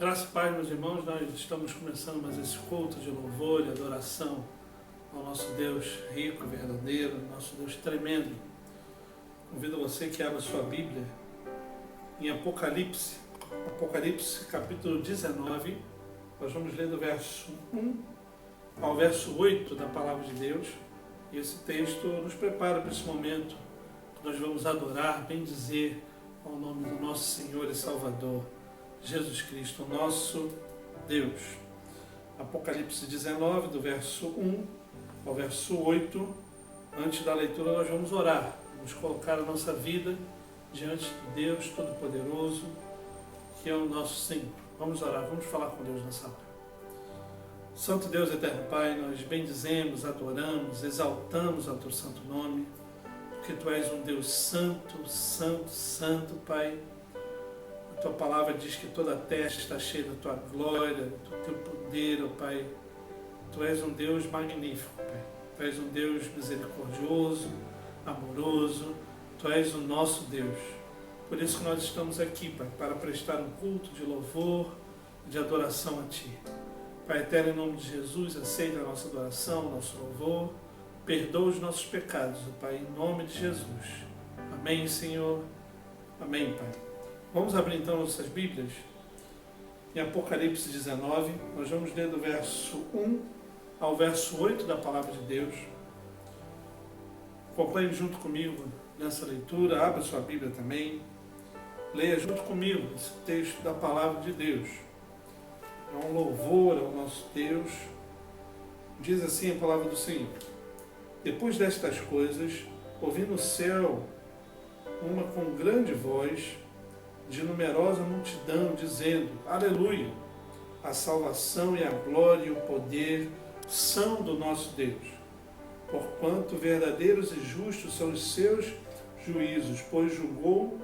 Graça e paz, meus irmãos, nós estamos começando mais esse culto de louvor e adoração ao nosso Deus rico, verdadeiro, nosso Deus tremendo. Convido você que abra sua Bíblia em Apocalipse capítulo 19, nós vamos ler do verso 1 ao verso 8 da Palavra de Deus, e esse texto nos prepara para esse momento que nós vamos adorar, bendizer ao nome do nosso Senhor e Salvador, Jesus Cristo, nosso Deus. Apocalipse 19, do verso 1 ao verso 8. Antes da leitura nós vamos orar, vamos colocar a nossa vida diante de Deus Todo-Poderoso, que é o nosso Senhor. Vamos orar, vamos falar com Deus nessa hora. Santo Deus, eterno Pai, nós bendizemos, adoramos, exaltamos o teu santo nome, porque tu és um Deus santo, santo, santo, Pai. A tua palavra diz que toda a terra está cheia da tua glória, do teu poder, ó Pai. Tu és um Deus magnífico, Pai. Tu és um Deus misericordioso, amoroso. Tu és o nosso Deus. Por isso que nós estamos aqui, Pai, para prestar um culto de louvor, de adoração a Ti. Pai eterno, em nome de Jesus, aceita a nossa adoração, o nosso louvor. Perdoa os nossos pecados, ó Pai, em nome de Jesus. Amém, Senhor. Amém, Pai. Vamos abrir então nossas Bíblias. Em Apocalipse 19, nós vamos ler do verso 1 ao verso 8 da Palavra de Deus. Acompanhe junto comigo nessa leitura, abra sua Bíblia também. Leia junto comigo esse texto da Palavra de Deus. É um louvor ao nosso Deus. Diz assim a Palavra do Senhor. Depois destas coisas, ouvi no céu uma com grande voz de numerosa multidão, dizendo: Aleluia! A salvação e a glória e o poder são do nosso Deus. Porquanto verdadeiros e justos são os seus juízos, pois julgou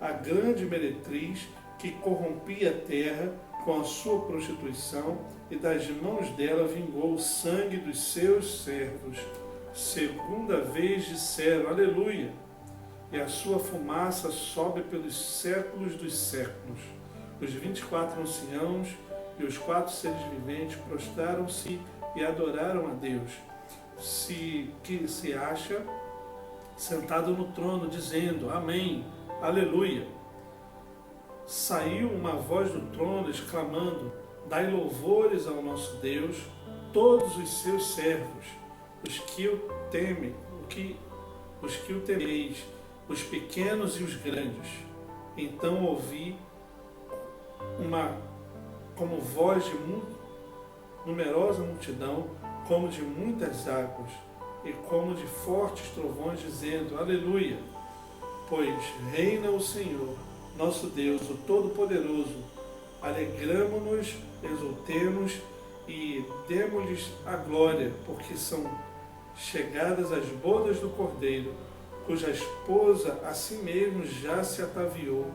a grande meretriz que corrompia a terra com a sua prostituição, e das mãos dela vingou o sangue dos seus servos. Segunda vez disseram: Aleluia! E a sua fumaça sobe pelos séculos dos séculos. Os 24 anciãos e os 4 seres viventes prostraram-se e adoraram a Deus, que se acha sentado no trono, dizendo: Amém, Aleluia. Saiu uma voz do trono exclamando: Dai louvores ao nosso Deus, todos os seus servos, os que o temem, os que o temeis, os pequenos e os grandes. Então ouvi como voz de numerosa multidão, como de muitas águas, e como de fortes trovões, dizendo: Aleluia! Pois reina o Senhor, nosso Deus, o Todo-Poderoso. Alegramo-nos, exultemos e demo-lhes a glória, porque são chegadas as bodas do Cordeiro, cuja esposa a si mesmo já se ataviou,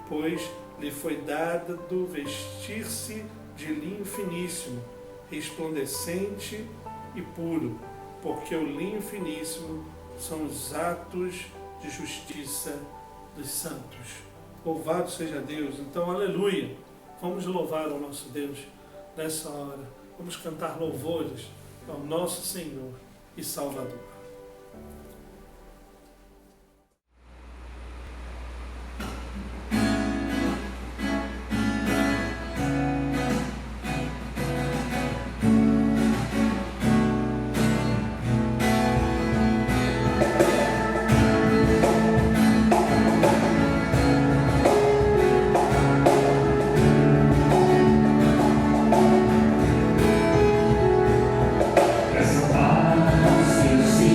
pois lhe foi dado vestir-se de linho finíssimo, resplandecente e puro, porque o linho finíssimo são os atos de justiça dos santos. Louvado seja Deus. Então, aleluia! Vamos louvar ao nosso Deus nessa hora. Vamos cantar louvores ao nosso Senhor e Salvador. Essa paz e o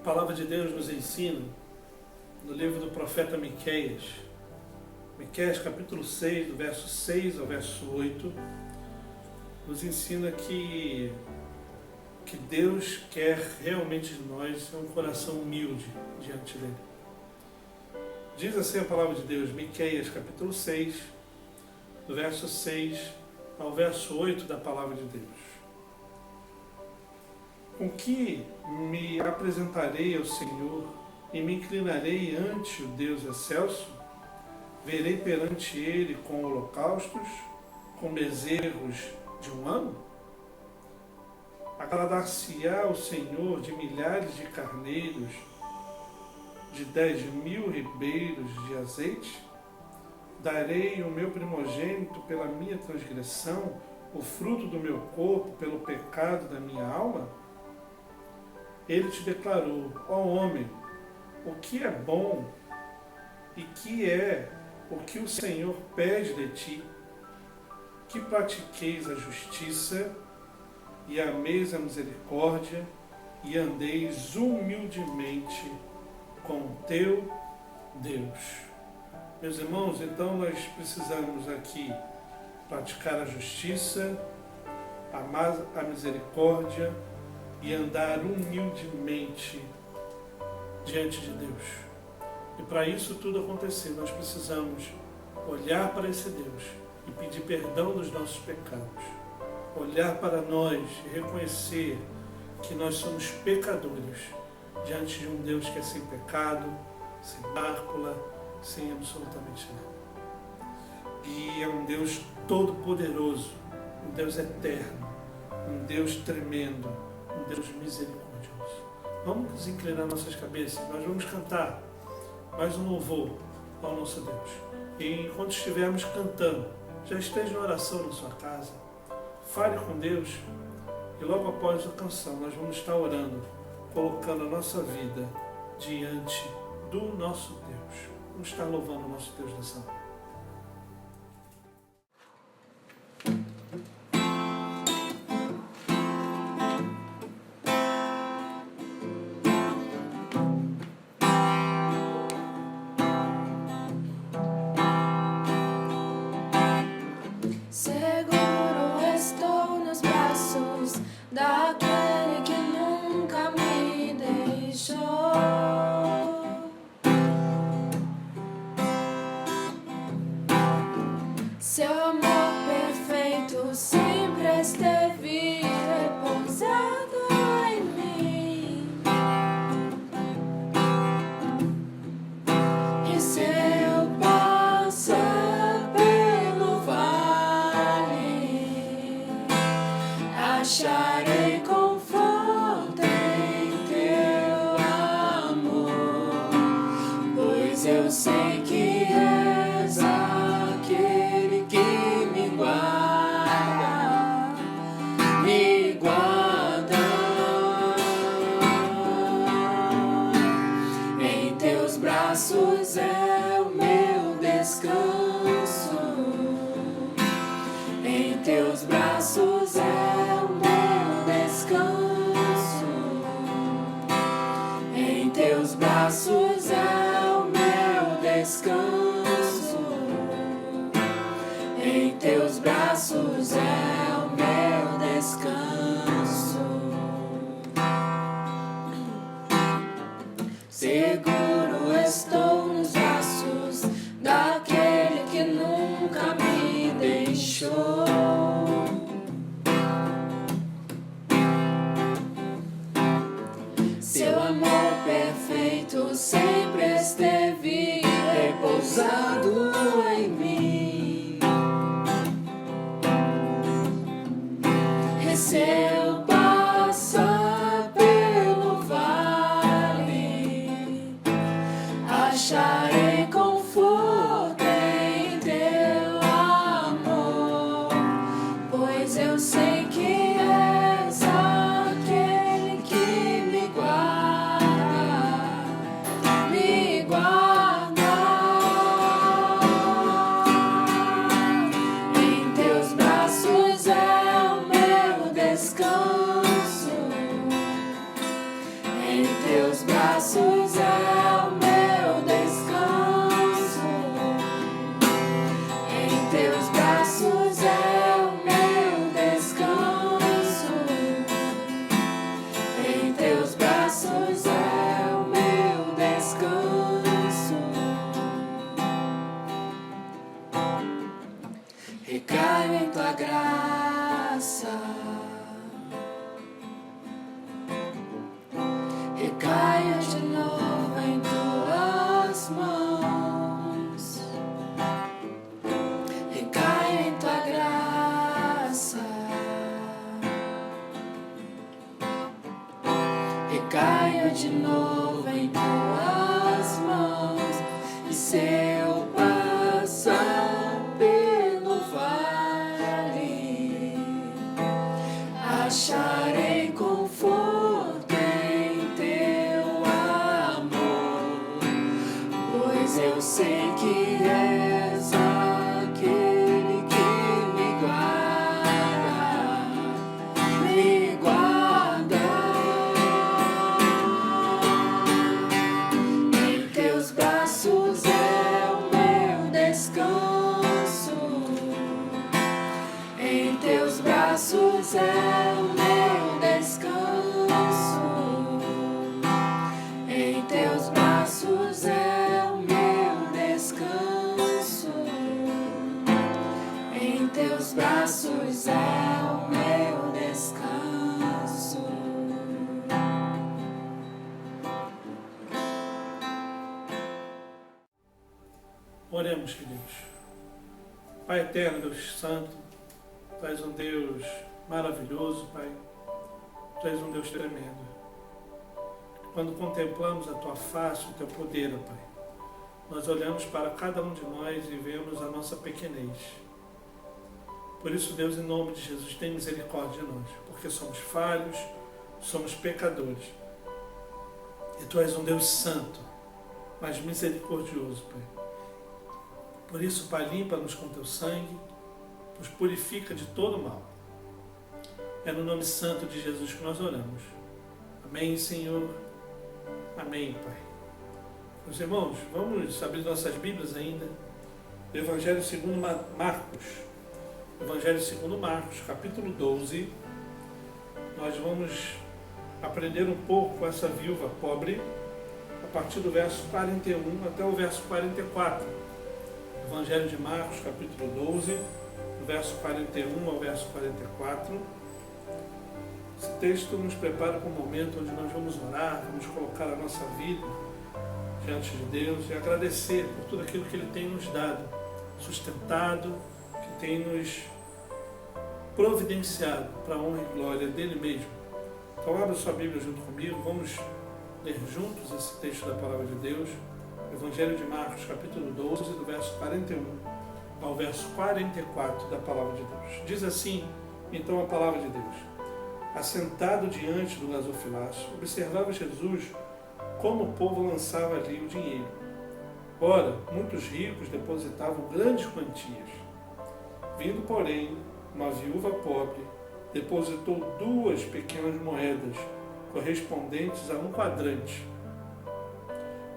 A palavra de Deus nos ensina, no livro do profeta Miqueias, Miqueias capítulo 6, do verso 6 ao verso 8, nos ensina que Deus quer realmente de nós um coração humilde diante dele. Diz assim a palavra de Deus, Miqueias capítulo 6, do verso 6 ao verso 8 da palavra de Deus. Com que me apresentarei ao Senhor e me inclinarei ante o Deus excelso? Verei perante ele com holocaustos, com bezerros de um ano? Agradar-se-á o Senhor de milhares de carneiros, de 10.000 ribeiros de azeite? Darei o meu primogênito pela minha transgressão, o fruto do meu corpo pelo pecado da minha alma? Ele te declarou, ó homem, o que é bom e que é o que o Senhor pede de ti, que pratiqueis a justiça e ameis a misericórdia e andeis humildemente com o teu Deus. Meus irmãos, então nós precisamos aqui praticar a justiça, amar a misericórdia e andar humildemente diante de Deus. E para isso tudo acontecer, nós precisamos olhar para esse Deus e pedir perdão dos nossos pecados. Olhar para nós e reconhecer que nós somos pecadores diante de um Deus que é sem pecado, sem mácula, sem absolutamente nada. E é um Deus todo-poderoso, um Deus eterno, um Deus tremendo, um Deus misericordioso. Vamos nos inclinar nossas cabeças, nós vamos cantar mais um louvor ao nosso Deus. E enquanto estivermos cantando, já esteja em oração na sua casa, fale com Deus e logo após a canção nós vamos estar orando, colocando a nossa vida diante do nosso Deus. Vamos estar louvando o nosso Deus nessa hora. Seguro estou nos braços daquele que nunca me deixou. Seu amor perfeito sempre esteve repousado em mim. E se eu passar pelo vale, acharei conforto em teu amor, pois eu sei que és aquele que me guarda, me guarda. Em teus braços é o meu descanso, em teus braços é o meu descanso, em teus braços é o meu descanso, em teus braços é o meu descanso. Seguro estou nos braços daquele que nunca me deixou. Seu amor perfeito sempre esteve repousado em mim. E se eu passar pelo vale, acharei conforto em teu amor, pois eu sei que és aquele que me guarda, me guarda. Em teus braços é o meu descanso, caia de novo em tuas mãos, recaia em tua graça, recaia de novo em tuas mãos, e se eu passar pelo vale, acharei conforto em teu amor, pois eu sei que és aquele que me guarda. Em teus braços é o meu descanso, em teus braços é o meu descanso, em teus braços é o meu descanso, em teus braços é o meu descanso. Oremos, queridos. Pai eterno, Deus santo, Tu és um Deus maravilhoso, Pai. Tu és um Deus tremendo. Quando contemplamos a Tua face, o Teu poder, ó Pai, nós olhamos para cada um de nós e vemos a nossa pequenez. Por isso, Deus, em nome de Jesus, tem misericórdia de nós, porque somos falhos, somos pecadores. E Tu és um Deus santo, mas misericordioso, Pai. Por isso, Pai, limpa-nos com Teu sangue, nos purifica de todo mal. É no nome santo de Jesus que nós oramos. Amém, Senhor. Amém, Pai. Meus irmãos, vamos abrir nossas Bíblias ainda. O Evangelho segundo Marcos. Evangelho segundo Marcos, capítulo 12. Nós vamos aprender um pouco com essa viúva pobre, a partir do verso 41 até o verso 44. Evangelho de Marcos, capítulo 12, do verso 41 ao verso 44. Esse texto nos prepara para um momento onde nós vamos orar, vamos colocar a nossa vida diante de Deus e agradecer por tudo aquilo que Ele tem nos dado, sustentado, que tem nos providenciado para a honra e glória dEle mesmo. Então abra sua Bíblia junto comigo, vamos ler juntos esse texto da Palavra de Deus. Evangelho de Marcos, capítulo 12, do verso 41 ao verso 44 da Palavra de Deus. Diz assim, então, a Palavra de Deus. Assentado diante do gasofilácio, observava Jesus como o povo lançava ali o dinheiro. Ora, muitos ricos depositavam grandes quantias. Vindo, porém, uma viúva pobre, depositou 2 pequenas moedas, correspondentes a 1 quadrante.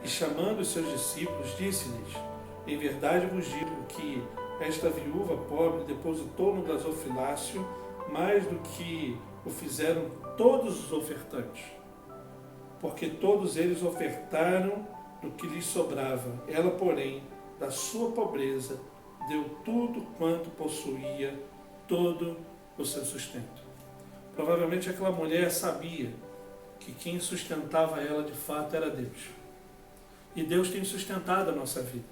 E chamando os seus discípulos, disse-lhes, em verdade vos digo que esta viúva pobre depositou no gasofilácio mais do que o fizeram todos os ofertantes. Porque todos eles ofertaram do que lhes sobrava. Ela, porém, da sua pobreza, deu tudo quanto possuía, todo o seu sustento. Provavelmente aquela mulher sabia que quem sustentava ela de fato era Deus. E Deus tem sustentado a nossa vida.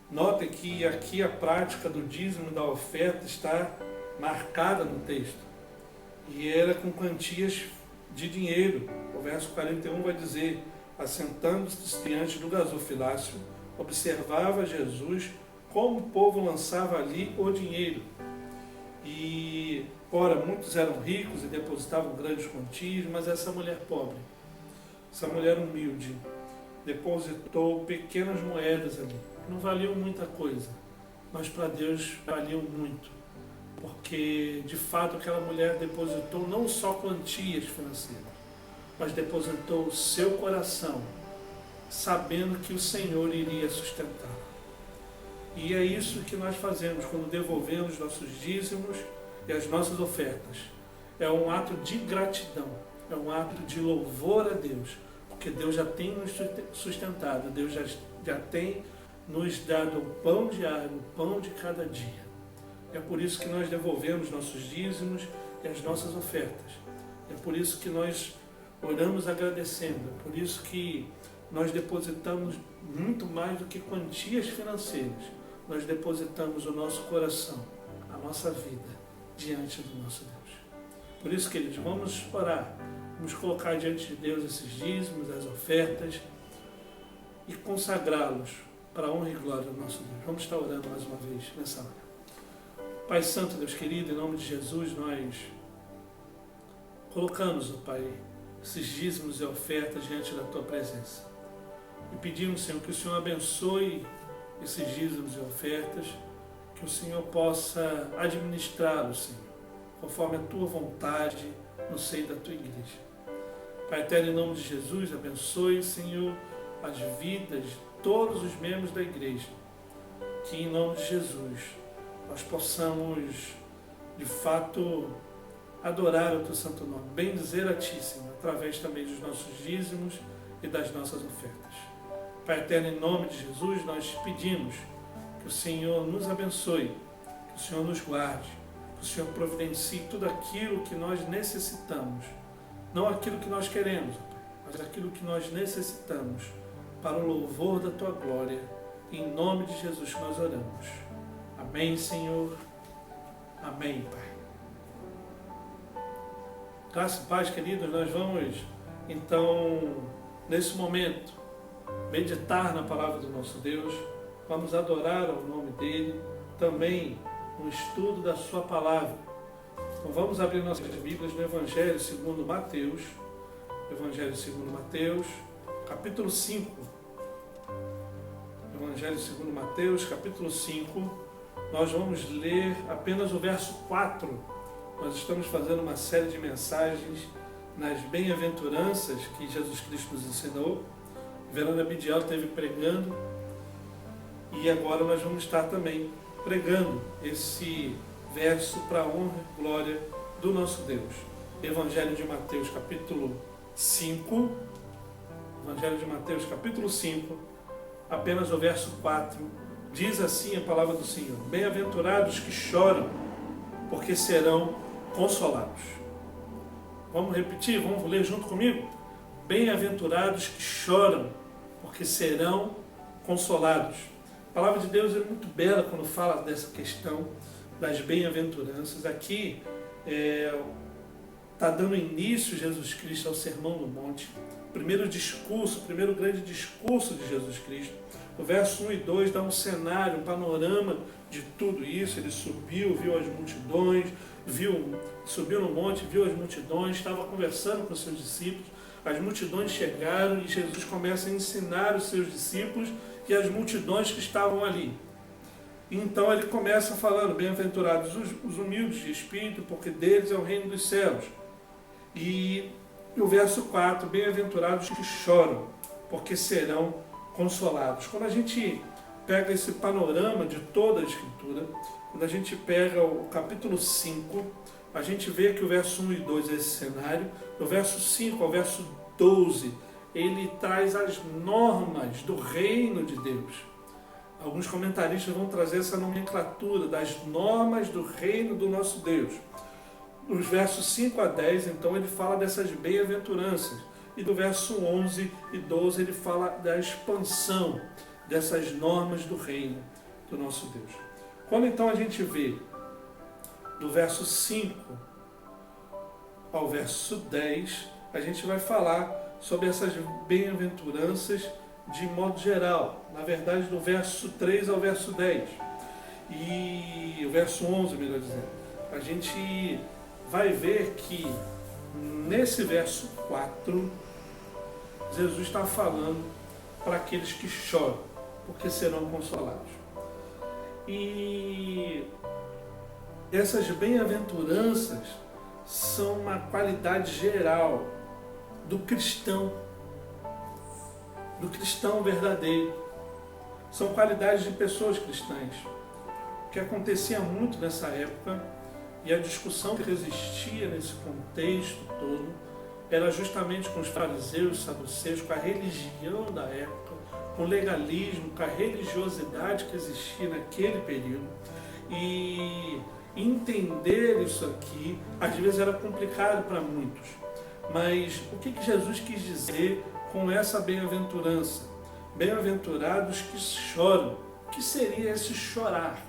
Notem que aqui a prática do dízimo da oferta está marcada no texto. E era com quantias de dinheiro. O verso 41 vai dizer, assentando-se diante do gasofilácio, observava Jesus como o povo lançava ali o dinheiro. E, ora, muitos eram ricos e depositavam grandes quantias, mas essa mulher pobre, essa mulher humilde, depositou pequenas moedas ali. Não valiam muita coisa, mas para Deus valiam muito. Porque, de fato, aquela mulher depositou não só quantias financeiras, mas depositou o seu coração, sabendo que o Senhor iria sustentá-la. E é isso que nós fazemos quando devolvemos nossos dízimos e as nossas ofertas. É um ato de gratidão, é um ato de louvor a Deus, porque Deus já tem nos sustentado, Deus já tem nos dado o pão diário, o pão de cada dia. É por isso que nós devolvemos nossos dízimos e as nossas ofertas. É por isso que nós oramos agradecendo. Por isso que nós depositamos muito mais do que quantias financeiras. Nós depositamos o nosso coração, a nossa vida, diante do nosso Deus. Por isso, queridos, vamos orar. Vamos colocar diante de Deus esses dízimos, as ofertas e consagrá-los para a honra e glória do nosso Deus. Vamos estar orando mais uma vez nessa hora. Pai Santo, Deus querido, em nome de Jesus, nós colocamos, ó Pai, esses dízimos e ofertas diante da Tua presença. E pedimos, Senhor, que o Senhor abençoe esses dízimos e ofertas, que o Senhor possa administrá-los, Senhor, conforme a Tua vontade no seio da Tua igreja. Pai eterno, em nome de Jesus, abençoe, Senhor, as vidas de todos os membros da igreja. Que em nome de Jesus nós possamos, de fato, adorar o Teu santo nome, bendizer a Ti, Senhor, através também dos nossos dízimos e das nossas ofertas. Pai eterno, em nome de Jesus, nós te pedimos que o Senhor nos abençoe, que o Senhor nos guarde, que o Senhor providencie tudo aquilo que nós necessitamos, não aquilo que nós queremos, mas aquilo que nós necessitamos para o louvor da Tua glória. Em nome de Jesus que nós oramos. Amém, Senhor. Amém, Pai. Graça e paz, queridos, nós vamos, então, nesse momento, meditar na palavra do nosso Deus, vamos adorar ao nome dEle, também no estudo da Sua palavra. Então vamos abrir nossas Bíblias no Evangelho segundo Mateus, Evangelho segundo Mateus, capítulo 5. Evangelho segundo Mateus, capítulo 5, nós vamos ler apenas o verso 4. Nós estamos fazendo uma série de mensagens nas bem-aventuranças que Jesus Cristo nos ensinou. Verana Bidial esteve pregando e agora nós vamos estar também pregando esse verso para a honra e glória do nosso Deus. Evangelho de Mateus, capítulo 5. Evangelho de Mateus, capítulo 5, apenas o verso 4. Diz assim a palavra do Senhor: Bem-aventurados que choram, porque serão consolados. Vamos repetir? Vamos ler junto comigo? Bem-aventurados que choram, porque serão consolados. A palavra de Deus é muito bela quando fala dessa questão das bem-aventuranças. Aqui está dando início Jesus Cristo ao Sermão do Monte. Primeiro discurso, o primeiro grande discurso de Jesus Cristo. O verso 1 e 2 dá um cenário, um panorama de tudo isso. Ele subiu, viu as multidões, subiu no monte, viu as multidões, estava conversando com os seus discípulos. As multidões chegaram e Jesus começa a ensinar os seus discípulos e as multidões que estavam ali. Então ele começa falando: bem-aventurados os humildes de espírito, porque deles é o reino dos céus. E o verso 4, bem-aventurados que choram, porque serão consolados. Quando a gente pega esse panorama de toda a Escritura, quando a gente pega o capítulo 5, a gente vê que o verso 1 e 2 é esse cenário. Do verso 5 ao verso 12, ele traz as normas do reino de Deus. Alguns comentaristas vão trazer essa nomenclatura das normas do reino do nosso Deus. Nos versos 5 a 10, então, ele fala dessas bem-aventuranças. E do verso 11 e 12, ele fala da expansão dessas normas do reino do nosso Deus. Quando, então, a gente vê do verso 5 ao verso 10, a gente vai falar sobre essas bem-aventuranças de modo geral. Na verdade, do verso 3 ao verso 10. E o verso 11, melhor dizendo. A gente vai ver que nesse verso 4, Jesus está falando para aqueles que choram, porque serão consolados. E essas bem-aventuranças são uma qualidade geral do cristão verdadeiro. São qualidades de pessoas cristãs. O que acontecia muito nessa época, e a discussão que existia nesse contexto todo, era justamente com os fariseus, saduceus, com a religião da época, com o legalismo, com a religiosidade que existia naquele período. E entender isso aqui, às vezes era complicado para muitos. Mas o que Jesus quis dizer com essa bem-aventurança? Bem-aventurados que choram. O que seria esse chorar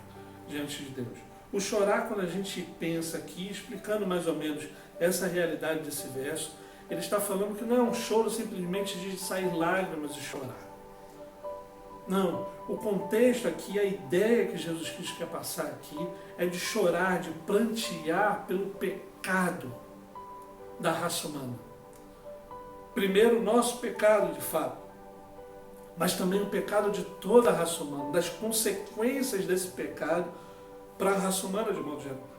diante de Deus? O chorar, quando a gente pensa aqui, explicando mais ou menos essa realidade desse verso, ele está falando que não é um choro simplesmente de sair lágrimas e chorar. Não, o contexto aqui, a ideia que Jesus Cristo quer passar aqui é de chorar, de prantear pelo pecado da raça humana. Primeiro, o nosso pecado, de fato, mas também o pecado de toda a raça humana, das consequências desse pecado para a raça humana de modo geral.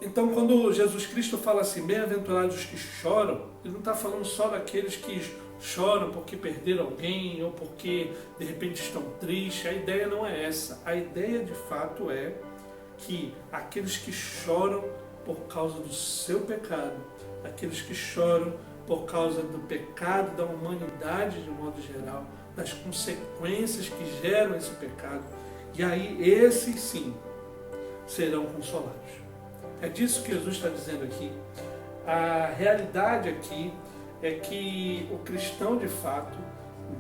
Então, quando Jesus Cristo fala assim, bem-aventurados os que choram, ele não está falando só daqueles que choram porque perderam alguém ou porque de repente estão tristes. A ideia não é essa. A ideia de fato é que aqueles que choram por causa do seu pecado, aqueles que choram por causa do pecado da humanidade de modo geral, das consequências que geram esse pecado, e aí esses sim serão consolados. É disso que Jesus está dizendo aqui. A realidade aqui é que o cristão de fato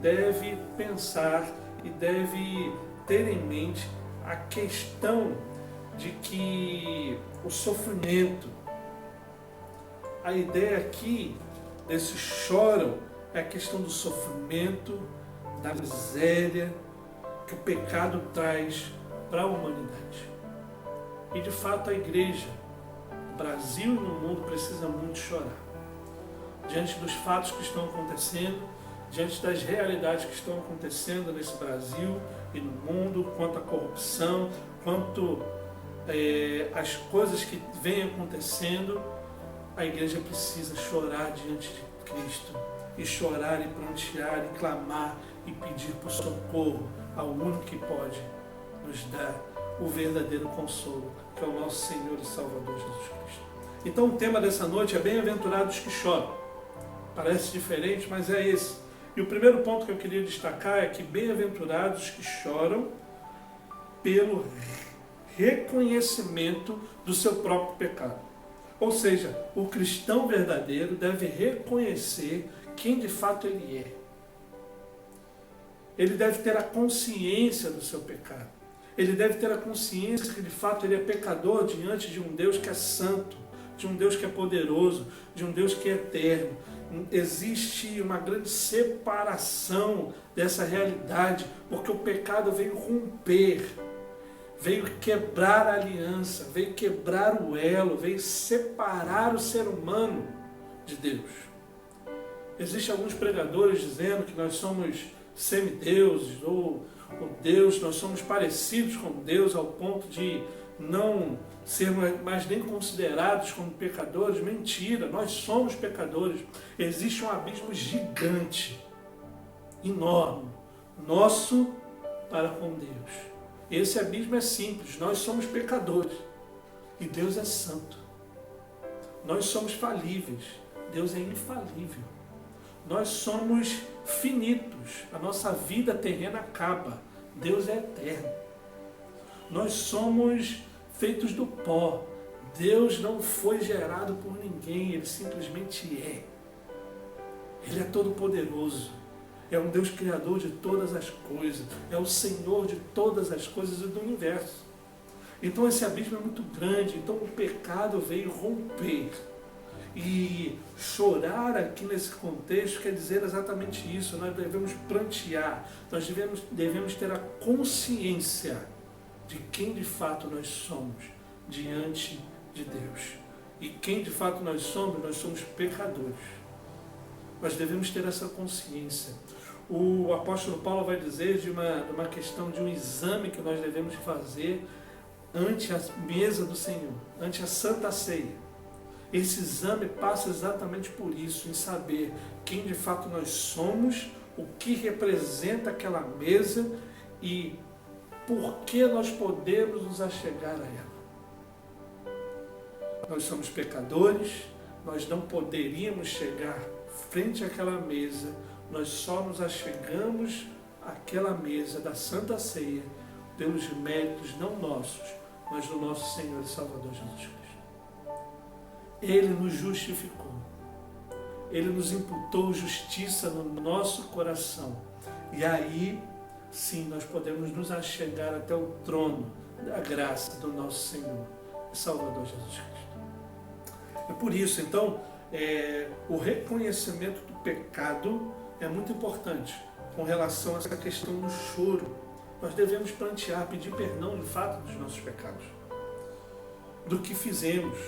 deve pensar e deve ter em mente a questão de que o sofrimento, a ideia aqui desse choram é a questão do sofrimento, da miséria que o pecado traz para a humanidade. E de fato a igreja, no Brasil e no mundo, precisa muito chorar. Diante dos fatos que estão acontecendo, diante das realidades que estão acontecendo nesse Brasil e no mundo, quanto à corrupção, quanto às coisas que vêm acontecendo, a igreja precisa chorar diante de Cristo, e chorar e prantear e clamar e pedir por socorro ao único que pode nos dar o verdadeiro consolo, que é o nosso Senhor e Salvador Jesus Cristo. Então o tema dessa noite é bem-aventurados que choram. Parece diferente, mas é esse. E o primeiro ponto que eu queria destacar é que bem-aventurados que choram pelo reconhecimento do seu próprio pecado. Ou seja, o cristão verdadeiro deve reconhecer quem de fato ele é. Ele deve ter a consciência do seu pecado. Ele deve ter a consciência que de fato ele é pecador diante de um Deus que é santo, de um Deus que é poderoso, de um Deus que é eterno. Existe uma grande separação dessa realidade, porque o pecado veio romper, veio quebrar a aliança, veio quebrar o elo, veio separar o ser humano de Deus. Existem alguns pregadores dizendo que nós somos semideuses, ou Deus, nós somos parecidos com Deus ao ponto de não sermos mais nem considerados como pecadores. Mentira, nós somos pecadores. Existe um abismo gigante, enorme, nosso para com Deus. Esse abismo é simples, nós somos pecadores e Deus é santo. Nós somos falíveis, Deus é infalível. Nós somos finitos, a nossa vida terrena acaba, Deus é eterno. Nós somos feitos do pó, Deus não foi gerado por ninguém, Ele simplesmente é. Ele é todo poderoso. É um Deus criador de todas as coisas. É o Senhor de todas as coisas e do universo. Então esse abismo é muito grande. Então o pecado veio romper. E chorar aqui nesse contexto quer dizer exatamente isso. Nós devemos prantear. Nós devemos ter a consciência de quem de fato nós somos diante de Deus. E quem de fato nós somos pecadores. Nós devemos ter essa consciência. O apóstolo Paulo vai dizer de uma questão de um exame que nós devemos fazer ante a mesa do Senhor, ante a Santa Ceia. Esse exame passa exatamente por isso, em saber quem de fato nós somos, o que representa aquela mesa e por que nós podemos nos achegar a ela. Nós somos pecadores, nós não poderíamos chegar frente àquela mesa, nós só nos achegamos àquela mesa da Santa Ceia pelos méritos não nossos, mas do nosso Senhor e Salvador Jesus Cristo. Ele nos justificou. Ele nos imputou justiça no nosso coração. E aí, sim, nós podemos nos achegar até o trono da graça do nosso Senhor e Salvador Jesus Cristo. É por isso, então, o reconhecimento do pecado é muito importante com relação a essa questão do choro. Nós devemos plantear, pedir perdão de fato dos nossos pecados, do que fizemos.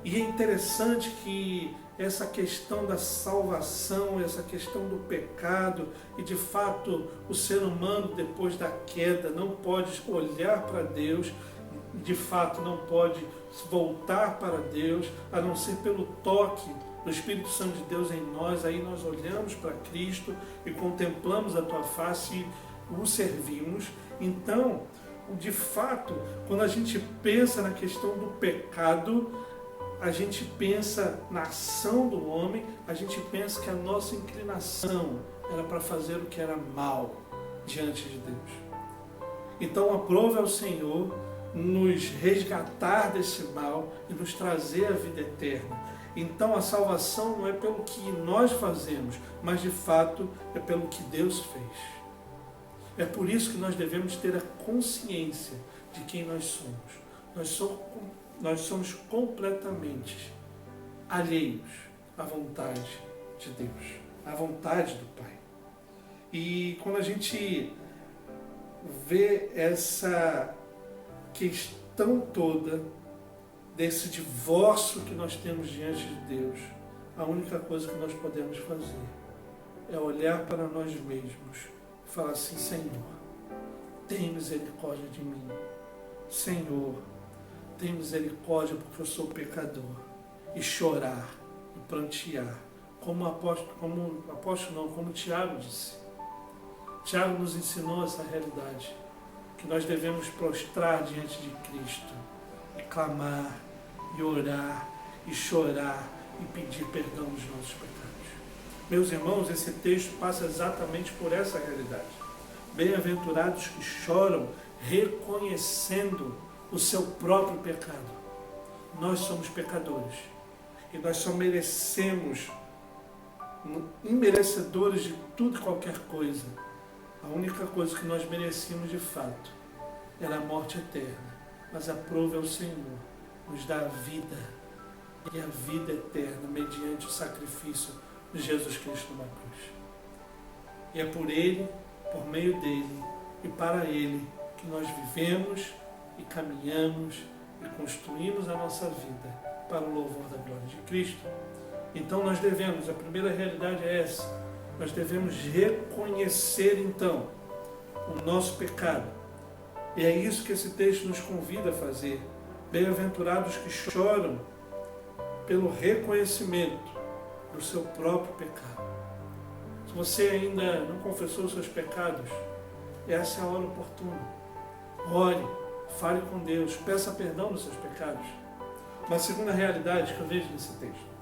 E é interessante que essa questão da salvação, essa questão do pecado, e de fato o ser humano depois da queda não pode olhar para Deus, de fato não pode voltar para Deus, a não ser pelo toque do Espírito Santo de Deus em nós. Aí nós olhamos para Cristo e contemplamos a tua face e o servimos. Então, de fato, quando a gente pensa na questão do pecado, a gente pensa na ação do homem, a gente pensa que a nossa inclinação era para fazer o que era mal diante de Deus. Então, aprove ao Senhor nos resgatar desse mal e nos trazer a vida eterna. Então, a salvação não é pelo que nós fazemos, mas de fato é pelo que Deus fez. É por isso que nós devemos ter a consciência de quem nós somos. Nós somos completamente alheios à vontade de Deus, à vontade do Pai. E quando a gente vê essa questão toda desse divórcio que nós temos diante de Deus, a única coisa que nós podemos fazer é olhar para nós mesmos e falar assim: Senhor, tem misericórdia de mim. Senhor, tem misericórdia porque eu sou pecador. E chorar, e prantear, como Tiago disse. Tiago nos ensinou essa realidade, que nós devemos prostrar diante de Cristo, e clamar, e orar, e chorar, e pedir perdão dos nossos pecados. Meus irmãos, esse texto passa exatamente por essa realidade. Bem-aventurados que choram, reconhecendo o seu próprio pecado. Nós somos pecadores e nós só merecemos, imerecedores de tudo e qualquer coisa. A única coisa que nós merecíamos de fato era a morte eterna, mas aprove ao Senhor nos dar a vida, e a vida eterna mediante o sacrifício de Jesus Cristo na cruz. E é por Ele, por meio dEle e para Ele que nós vivemos e caminhamos e construímos a nossa vida para o louvor da glória de Cristo. Então nós devemos, a primeira realidade é essa, nós devemos reconhecer então o nosso pecado. E é isso que esse texto nos convida a fazer. Bem-aventurados que choram pelo reconhecimento do seu próprio pecado. Se você ainda não confessou os seus pecados, essa é a hora oportuna. Ore, fale com Deus, peça perdão dos seus pecados. Uma segunda realidade que eu vejo nesse texto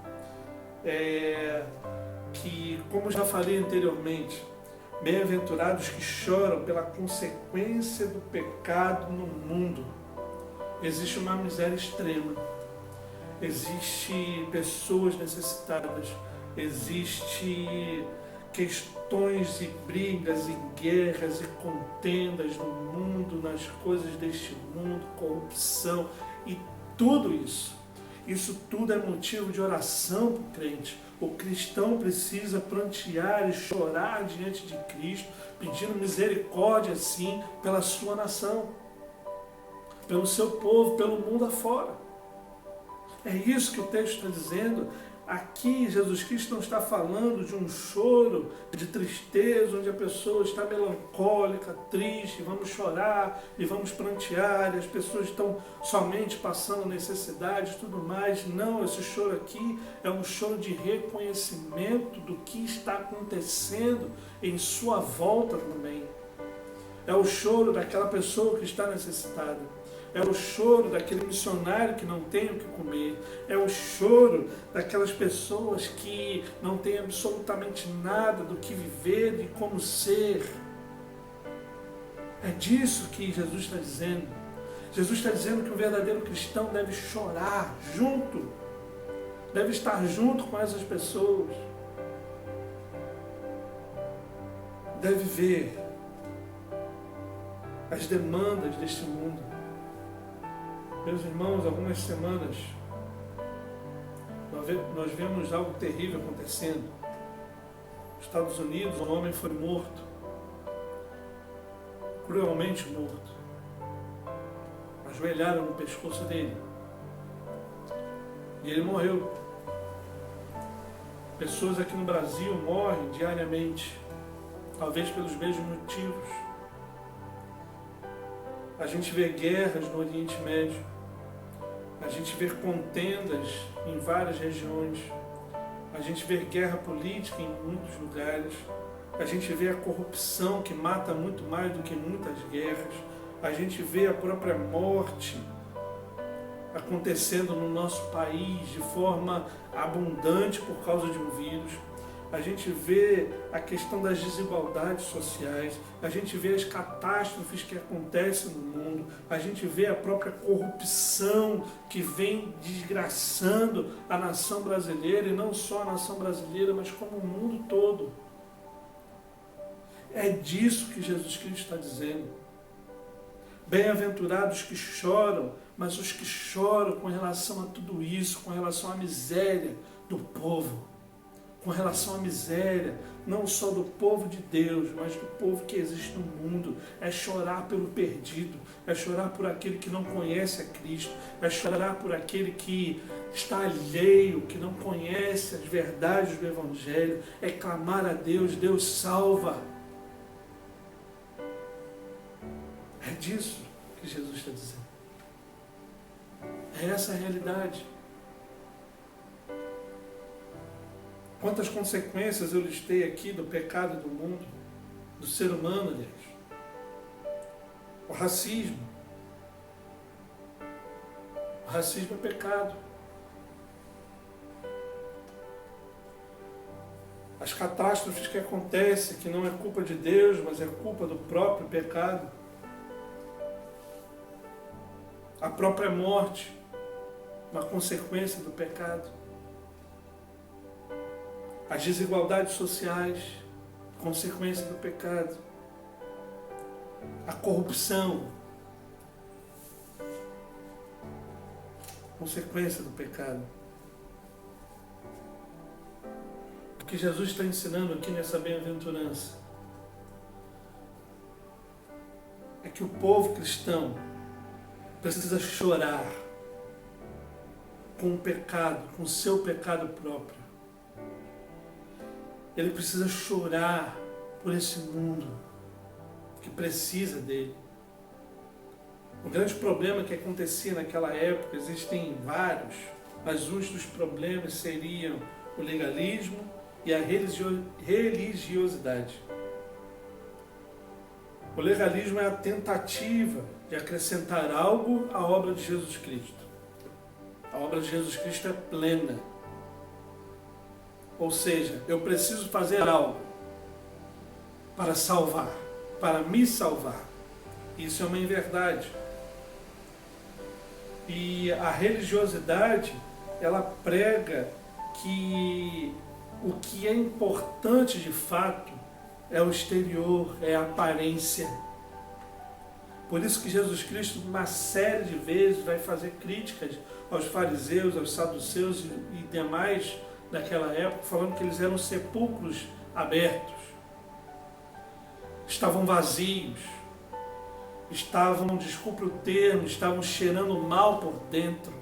é que, como já falei anteriormente, bem-aventurados que choram pela consequência do pecado no mundo. Existe uma miséria extrema, existe pessoas necessitadas, existe questões e brigas e guerras e contendas no mundo, nas coisas deste mundo, corrupção e tudo isso. Isso tudo é motivo de oração para o crente. O cristão precisa prantear e chorar diante de Cristo, pedindo misericórdia, sim, pela sua nação, pelo seu povo, pelo mundo afora. É isso que o texto está dizendo. Aqui, Jesus Cristo não está falando de um choro de tristeza, onde a pessoa está melancólica, triste, vamos chorar e vamos prantear, e as pessoas estão somente passando necessidade e tudo mais. Não, esse choro aqui é um choro de reconhecimento do que está acontecendo em sua volta também. É o choro daquela pessoa que está necessitada. É o choro daquele missionário que não tem o que comer. É o choro daquelas pessoas que não têm absolutamente nada do que viver, de como ser. É disso que Jesus está dizendo. Jesus está dizendo que o verdadeiro cristão deve chorar junto deve estar junto com essas pessoas, deve ver as demandas deste mundo. Meus irmãos, algumas semanas nós vemos algo terrível acontecendo. Nos Estados Unidos, um homem foi morto, cruelmente morto. Ajoelharam no pescoço dele e ele morreu. Pessoas aqui no Brasil morrem diariamente, talvez pelos mesmos motivos. A gente vê guerras no Oriente Médio, a gente vê contendas em várias regiões, a gente vê guerra política em muitos lugares, a gente vê a corrupção que mata muito mais do que muitas guerras, a gente vê a própria morte acontecendo no nosso país de forma abundante por causa de um vírus. A gente vê a questão das desigualdades sociais, a gente vê as catástrofes que acontecem no mundo, a gente vê a própria corrupção que vem desgraçando a nação brasileira, e não só a nação brasileira, mas como o mundo todo. É disso que Jesus Cristo está dizendo. Bem-aventurados que choram, mas os que choram com relação a tudo isso, com relação à miséria do povo, com relação à miséria, não só do povo de Deus, mas do povo que existe no mundo. É chorar pelo perdido, é chorar por aquele que não conhece a Cristo, é chorar por aquele que está alheio, que não conhece as verdades do Evangelho, é clamar a Deus, Deus salva. É disso que Jesus está dizendo. É essa a realidade. Quantas consequências eu listei aqui do pecado do mundo, do ser humano, aliás. O racismo. O racismo é pecado. As catástrofes que acontecem, que não é culpa de Deus, mas é culpa do próprio pecado. A própria morte, uma consequência do pecado. As desigualdades sociais, consequência do pecado. A corrupção, consequência do pecado. O que Jesus está ensinando aqui nessa bem-aventurança é que o povo cristão precisa chorar com o pecado, com o seu pecado próprio. Ele precisa chorar por esse mundo que precisa dele. O grande problema que acontecia naquela época, existem vários, mas um dos problemas seriam o legalismo e a religiosidade. O legalismo é a tentativa de acrescentar algo à obra de Jesus Cristo. A obra de Jesus Cristo é plena. Ou seja, eu preciso fazer algo para salvar, para me salvar. Isso é uma inverdade. E a religiosidade, ela prega que o que é importante de fato é o exterior, é a aparência. Por isso que Jesus Cristo, uma série de vezes, vai fazer críticas aos fariseus, aos saduceus e demais daquela época, falando que eles eram sepulcros abertos, estavam vazios, estavam, desculpe o termo, estavam cheirando mal por dentro.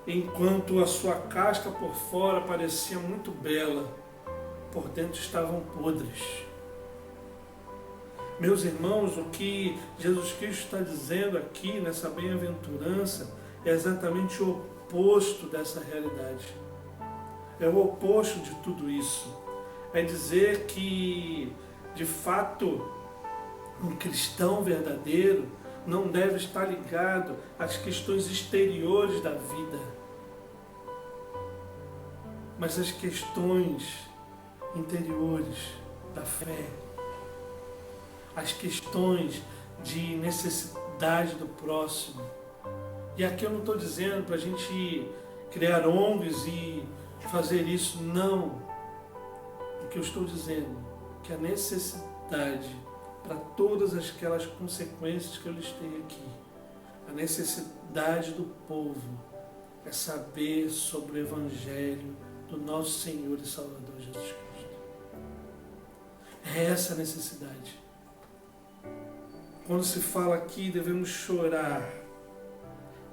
Enquanto a sua casca por fora parecia muito bela, por dentro estavam podres. Meus irmãos, o que Jesus Cristo está dizendo aqui nessa bem-aventurança é exatamente o oposto dessa realidade. É o oposto de tudo isso. É dizer que, de fato, um cristão verdadeiro não deve estar ligado às questões exteriores da vida, mas às questões interiores da fé, as questões de necessidade do próximo, E aqui eu não estou dizendo para a gente criar ONGs e fazer isso, não. O que eu estou dizendo é que a necessidade para todas aquelas consequências que eu listei aqui, a necessidade do povo é saber sobre o Evangelho do nosso Senhor e Salvador Jesus Cristo. É essa a necessidade. Quando se fala aqui, devemos chorar.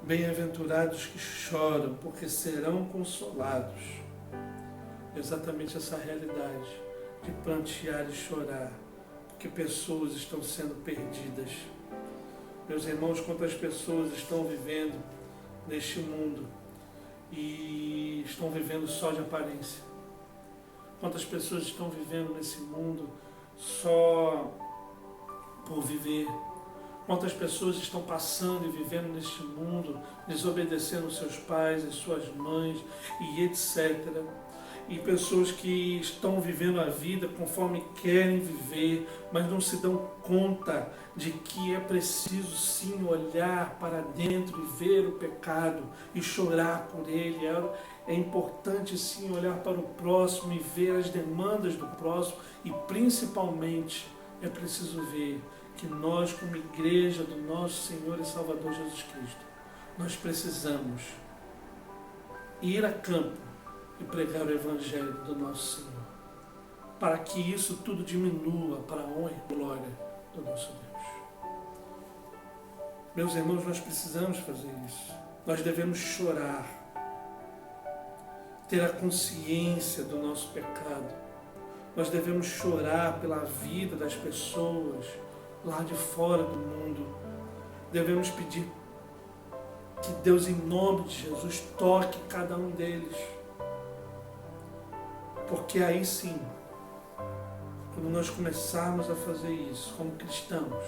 Bem-aventurados que choram, porque serão consolados. Exatamente essa realidade de prantear e chorar, porque pessoas estão sendo perdidas. Meus irmãos, quantas pessoas estão vivendo neste mundo e estão vivendo só de aparência? Quantas pessoas estão vivendo nesse mundo só por viver? Quantas pessoas estão passando e vivendo neste mundo, desobedecendo seus pais e suas mães e etc. E pessoas que estão vivendo a vida conforme querem viver, mas não se dão conta de que é preciso sim olhar para dentro e ver o pecado e chorar por ele. É importante sim olhar para o próximo e ver as demandas do próximo, e principalmente é preciso ver que nós, como igreja do nosso Senhor e Salvador Jesus Cristo, nós precisamos ir a campo e pregar o Evangelho do nosso Senhor, para que isso tudo diminua para a honra e glória do nosso Deus. Meus irmãos, nós precisamos fazer isso. Nós devemos chorar, ter a consciência do nosso pecado. Nós devemos chorar pela vida das pessoas lá de fora do mundo. Devemos pedir que Deus, em nome de Jesus, toque cada um deles. Porque aí sim, quando nós começarmos a fazer isso como cristãos,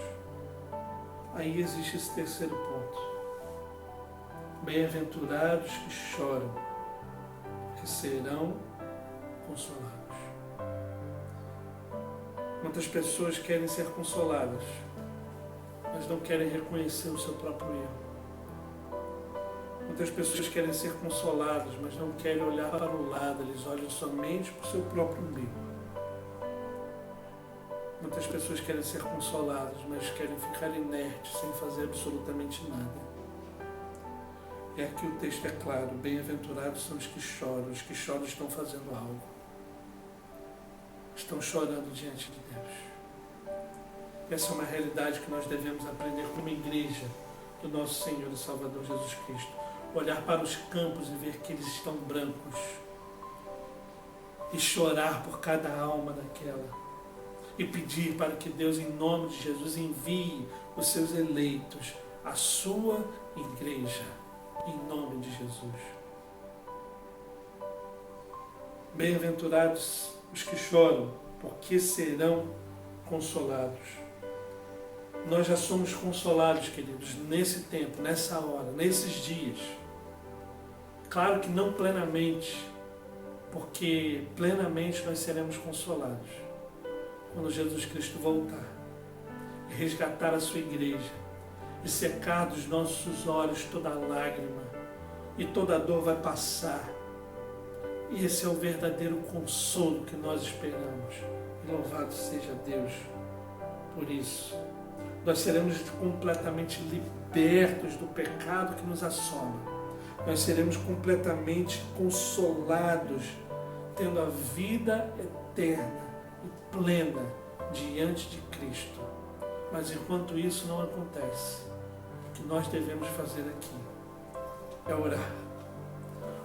aí existe esse terceiro ponto. Bem-aventurados que choram, que serão consolados. Quantas pessoas querem ser consoladas, mas não querem reconhecer o seu próprio erro. Muitas pessoas querem ser consoladas, mas não querem olhar para o lado, eles olham somente para o seu próprio umbigo. Muitas pessoas querem ser consoladas, mas querem ficar inertes, sem fazer absolutamente nada. E aqui o texto é claro: bem-aventurados são os que choram estão fazendo algo. Estão chorando diante de Deus. Essa é uma realidade que nós devemos aprender como igreja do nosso Senhor e Salvador Jesus Cristo. Olhar para os campos e ver que eles estão brancos e chorar por cada alma daquela e pedir para que Deus, em nome de Jesus, envie os seus eleitos à sua igreja, em nome de Jesus. Bem-aventurados os que choram, porque serão consolados. Nós já somos consolados, queridos, nesse tempo, nessa hora, nesses dias. Claro que não plenamente, porque plenamente nós seremos consolados quando Jesus Cristo voltar e resgatar a sua igreja e secar dos nossos olhos toda lágrima e toda dor vai passar. E esse é o verdadeiro consolo que nós esperamos. E louvado seja Deus por isso. Nós seremos completamente libertos do pecado que nos assola. Nós seremos completamente consolados, tendo a vida eterna e plena diante de Cristo. Mas enquanto isso não acontece, o que nós devemos fazer aqui é orar.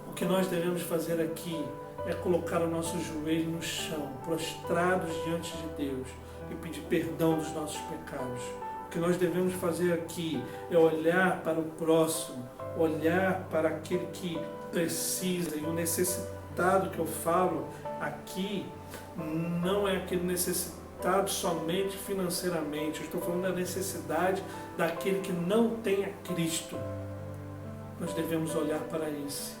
O que nós devemos fazer aqui é colocar o nosso joelho no chão, prostrados diante de Deus, e pedir perdão dos nossos pecados. O que nós devemos fazer aqui é olhar para o próximo, olhar para aquele que precisa. E o necessitado que eu falo aqui não é aquele necessitado somente financeiramente. Eu estou falando da necessidade daquele que não tem a Cristo. Nós devemos olhar para esse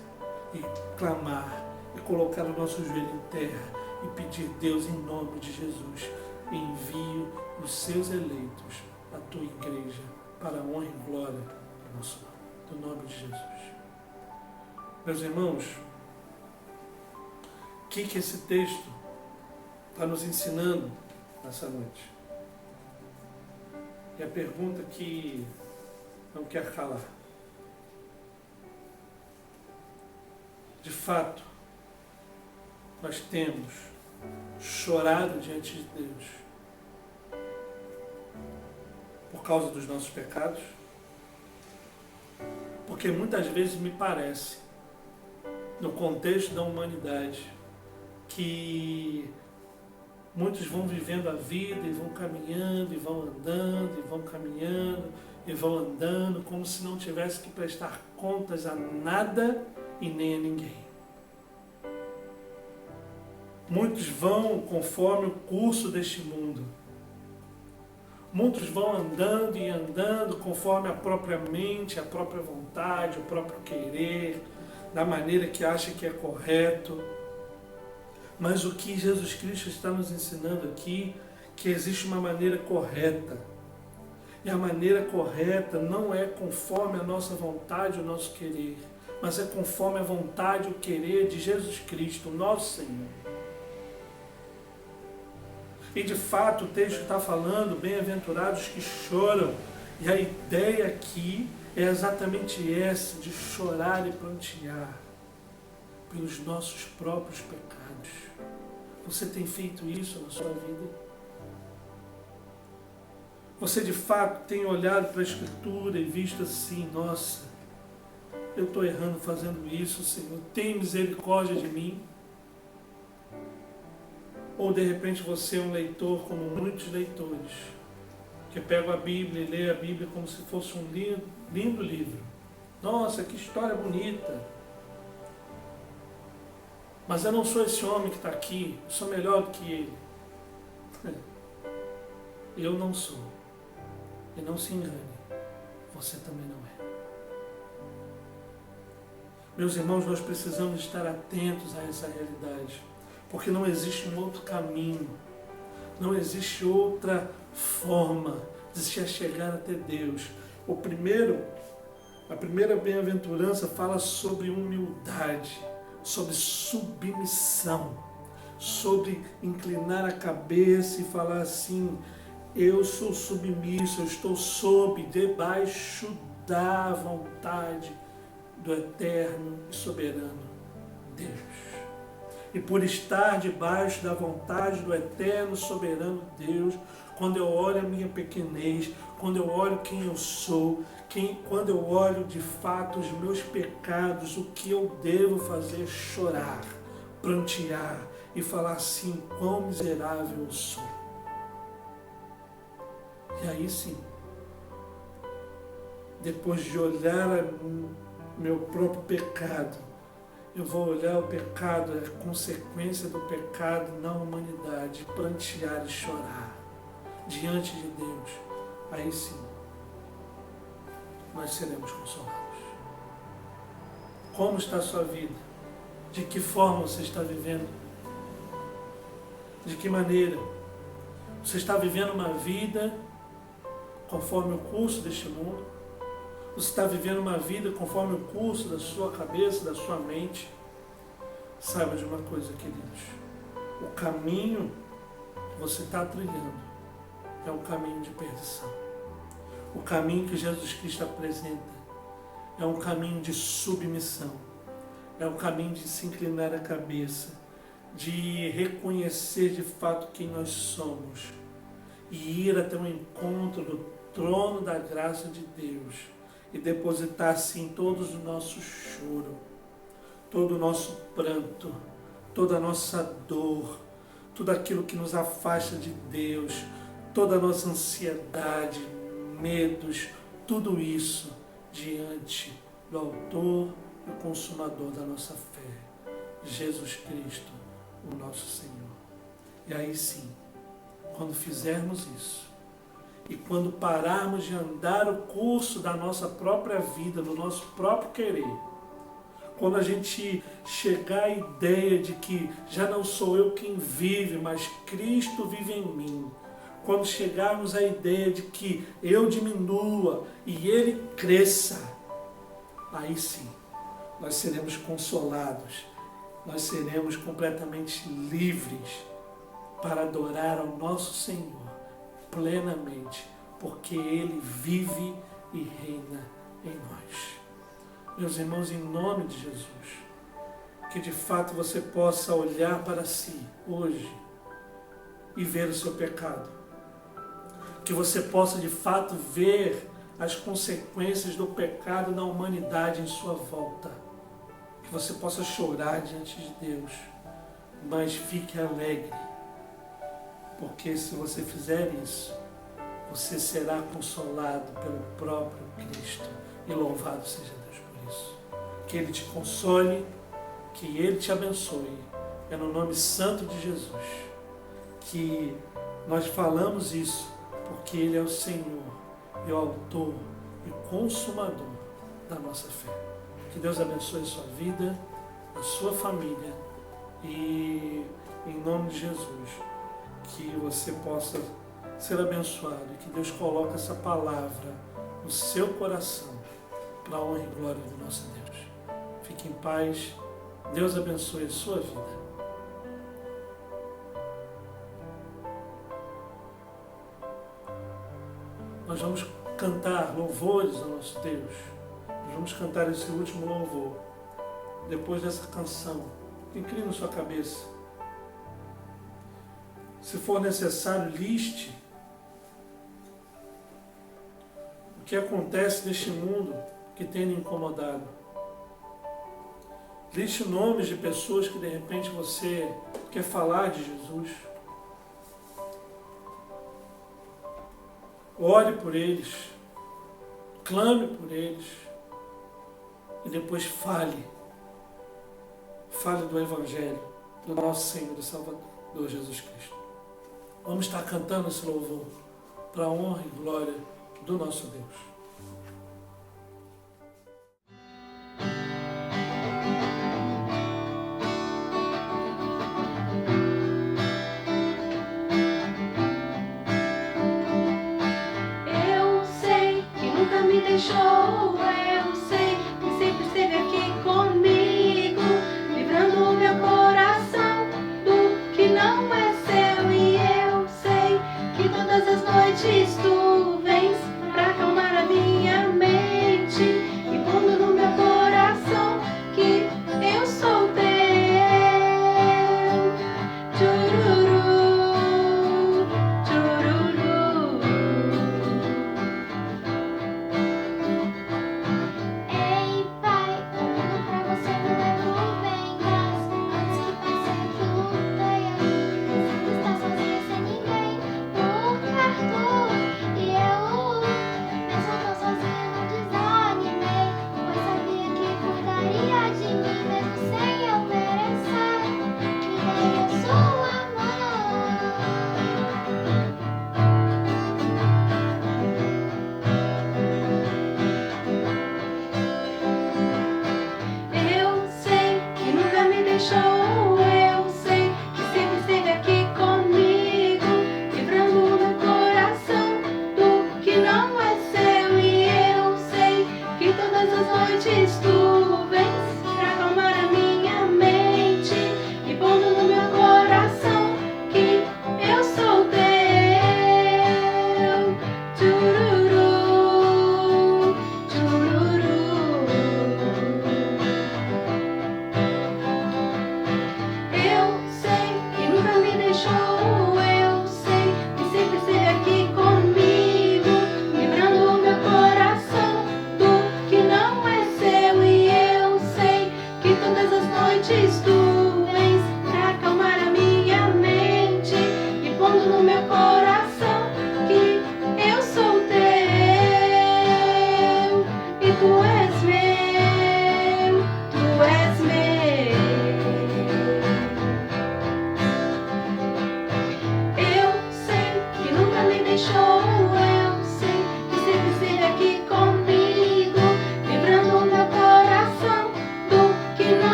e clamar e colocar o nosso joelho em terra e pedir: Deus, em nome de Jesus, envie os seus eleitos à tua igreja para a honra e glória do nosso nome. do nome de Jesus. Meus irmãos, o que esse texto está nos ensinando nessa noite? É a pergunta que não quer calar. De fato, nós temos chorado diante de Deus por causa dos nossos pecados, porque muitas vezes me parece, no contexto da humanidade, que muitos vão vivendo a vida e vão caminhando e vão andando e vão caminhando e vão andando como se não tivesse que prestar contas a nada e nem a ninguém. Muitos vão conforme o curso deste mundo. Muitos vão andando e andando conforme a própria mente, a própria vontade, o próprio querer, da maneira que acha que é correto. Mas o que Jesus Cristo está nos ensinando aqui, que existe uma maneira correta. E a maneira correta não é conforme a nossa vontade, o nosso querer, mas é conforme a vontade e o querer de Jesus Cristo, nosso Senhor. E de fato o texto está falando, bem-aventurados que choram. E a ideia aqui é exatamente essa, de chorar e prantear pelos nossos próprios pecados. Você tem feito isso na sua vida? Você de fato tem olhado para a Escritura e visto assim, nossa, eu estou errando fazendo isso, Senhor, tem misericórdia de mim? Ou de repente você é um leitor como muitos leitores, que pegam a Bíblia e lê a Bíblia como se fosse um lindo livro. Nossa, que história bonita! Mas eu não sou esse homem que está aqui, eu sou melhor do que ele. Eu não sou. E não se engane, você também não é. Meus irmãos, nós precisamos estar atentos a essa realidade. Porque não existe um outro caminho, não existe outra forma de se chegar até Deus. A primeira bem-aventurança fala sobre humildade, sobre submissão, sobre inclinar a cabeça e falar assim, eu sou submisso, eu estou debaixo da vontade do eterno e soberano Deus. E por estar debaixo da vontade do eterno, soberano Deus, quando eu olho a minha pequenez, quando eu olho quem eu sou, quando eu olho de fato os meus pecados, o que eu devo fazer? Chorar, prantear e falar assim, quão miserável eu sou. E aí sim, depois de olhar meu próprio pecado, eu vou olhar o pecado, a consequência do pecado na humanidade, prantear e chorar diante de Deus. Aí sim, nós seremos consolados. Como está a sua vida? De que forma você está vivendo? De que maneira? Você está vivendo uma vida conforme o curso deste mundo? Você está vivendo uma vida conforme o curso da sua cabeça, da sua mente? Saiba de uma coisa, queridos. O caminho que você está trilhando é um caminho de perdição. O caminho que Jesus Cristo apresenta é um caminho de submissão. É um caminho de se inclinar a cabeça, de reconhecer de fato quem nós somos e ir até o encontro do trono da graça de Deus e depositar assim todo o nosso choro, todo o nosso pranto, toda a nossa dor, tudo aquilo que nos afasta de Deus, toda a nossa ansiedade, medos, tudo isso diante do autor e consumador da nossa fé, Jesus Cristo, o nosso Senhor. E aí sim, quando fizermos isso, e quando pararmos de andar o curso da nossa própria vida, do nosso próprio querer, quando a gente chegar à ideia de que já não sou eu quem vive, mas Cristo vive em mim, quando chegarmos à ideia de que eu diminua e Ele cresça, aí sim, nós seremos consolados, nós seremos completamente livres para adorar ao nosso Senhor plenamente, porque Ele vive e reina em nós. Meus irmãos, em nome de Jesus, que de fato você possa olhar para si hoje e ver o seu pecado. Que você possa de fato ver as consequências do pecado na humanidade em sua volta. Que você possa chorar diante de Deus, mas fique alegre, porque se você fizer isso, você será consolado pelo próprio Cristo, e louvado seja Deus por isso. Que Ele te console, que Ele te abençoe, é no nome santo de Jesus que nós falamos isso, porque Ele é o Senhor e o autor e consumador da nossa fé. Que Deus abençoe a sua vida, a sua família, e em nome de Jesus, que você possa ser abençoado e que Deus coloque essa palavra no seu coração para a honra e glória do nosso Deus. Fique em paz. Deus abençoe a sua vida. Nós vamos cantar louvores ao nosso Deus. Nós vamos cantar esse último louvor. Depois dessa canção, incline sua cabeça. Se for necessário, liste o que acontece neste mundo que tem lhe incomodado. Liste nomes de pessoas que de repente você quer falar de Jesus. Ore por eles, clame por eles e depois fale do Evangelho do nosso Senhor e Salvador Jesus Cristo. Vamos estar cantando esse louvor para a honra e glória do nosso Deus. Deixou, eu sei que sempre esteve aqui comigo, livrando o meu coração do que não é seu. E eu sei que todas as noites tu vens pra acalmar a minha mente e pondo no meu coração que eu sou teu. Tchururu, tchururu. Ei, pai, olhando pra você não levo vendas. Antes que passe tudo e a mim está sozinha sem ninguém por perto. E eu, mesmo tão sozinha, não desanimei, pois sabia que cuidaria de mim mesmo sem eu merecer. Me dei a sua mão. Eu sei que nunca me deixou, eu sei que sempre esteve aqui comigo, livrando o meu coração do que não é seu. E eu sei que todas as noites tu vens pra acalmar a minha mente e pondo no meu coração que eu sou teu. Tchururu, tchururu.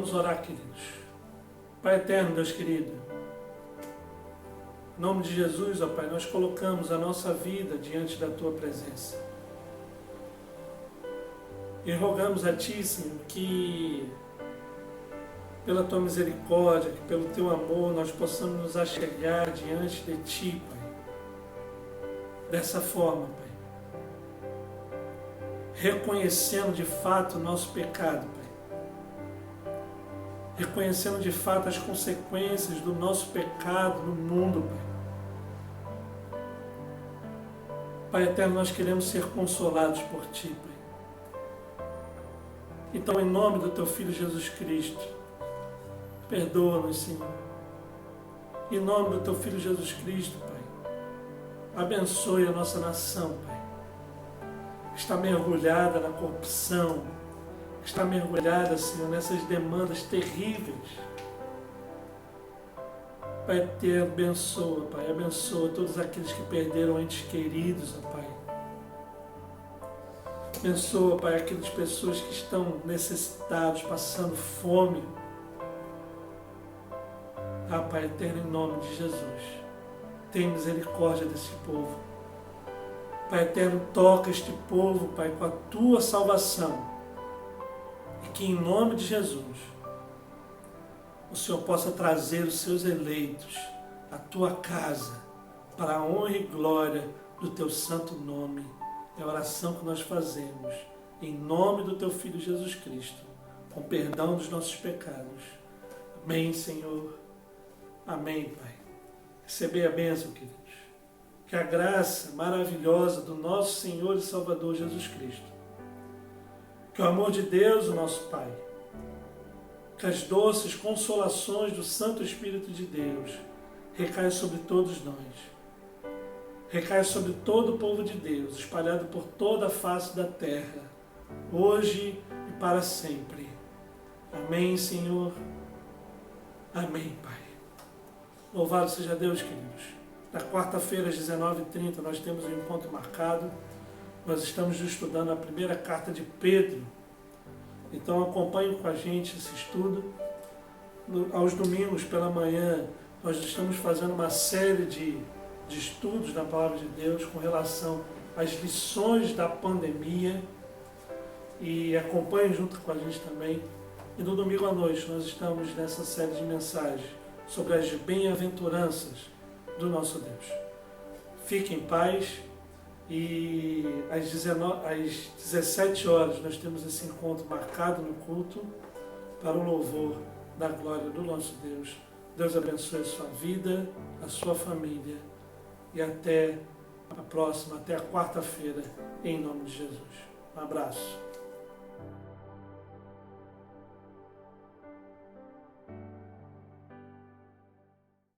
Vamos orar, queridos. Pai eterno, Deus querido, em nome de Jesus, ó Pai, nós colocamos a nossa vida diante da Tua presença. E rogamos a Ti, Senhor, que pela Tua misericórdia, que pelo Teu amor, nós possamos nos achegar diante de Ti, Pai. Dessa forma, Pai. Reconhecendo de fato o nosso pecado, Pai. Reconhecendo de fato as consequências do nosso pecado no mundo, Pai. Pai eterno, nós queremos ser consolados por Ti, Pai. Então, em nome do Teu Filho Jesus Cristo, perdoa-nos, Senhor. Em nome do Teu Filho Jesus Cristo, Pai, abençoe a nossa nação, Pai. Está mergulhada na corrupção, está mergulhada, Senhor, nessas demandas terríveis. Pai, te abençoa, Pai, abençoa todos aqueles que perderam entes queridos, ó Pai. Abençoa, Pai, aquelas pessoas que estão necessitadas, passando fome. Ah, Pai eterno, em nome de Jesus, tem misericórdia desse povo. Pai eterno, toca este povo, Pai, com a Tua salvação. E que em nome de Jesus, o Senhor possa trazer os Seus eleitos à Tua casa, para a honra e glória do Teu santo nome. É a oração que nós fazemos, em nome do Teu Filho Jesus Cristo, com perdão dos nossos pecados. Amém, Senhor. Amém, Pai. Recebei a bênção, queridos. Que a graça maravilhosa do nosso Senhor e Salvador Jesus Cristo, que o amor de Deus, o nosso Pai, que as doces consolações do Santo Espírito de Deus recaia sobre todos nós, recaia sobre todo o povo de Deus, espalhado por toda a face da terra, hoje e para sempre. Amém, Senhor. Amém, Pai. Louvado seja Deus, queridos. Na quarta-feira, às 19h30, nós temos um encontro marcado. Nós estamos estudando a primeira carta de Pedro. Então acompanhem com a gente esse estudo. Aos domingos pela manhã, nós estamos fazendo uma série de estudos da Palavra de Deus com relação às lições da pandemia. E acompanhem junto com a gente também. E no domingo à noite, nós estamos nessa série de mensagens sobre as bem-aventuranças do nosso Deus. Fique em paz e às 17 horas nós temos esse encontro marcado no culto para o louvor da glória do nosso Deus. Deus abençoe a sua vida, a sua família e até a próxima, até a quarta-feira, em nome de Jesus. Um abraço.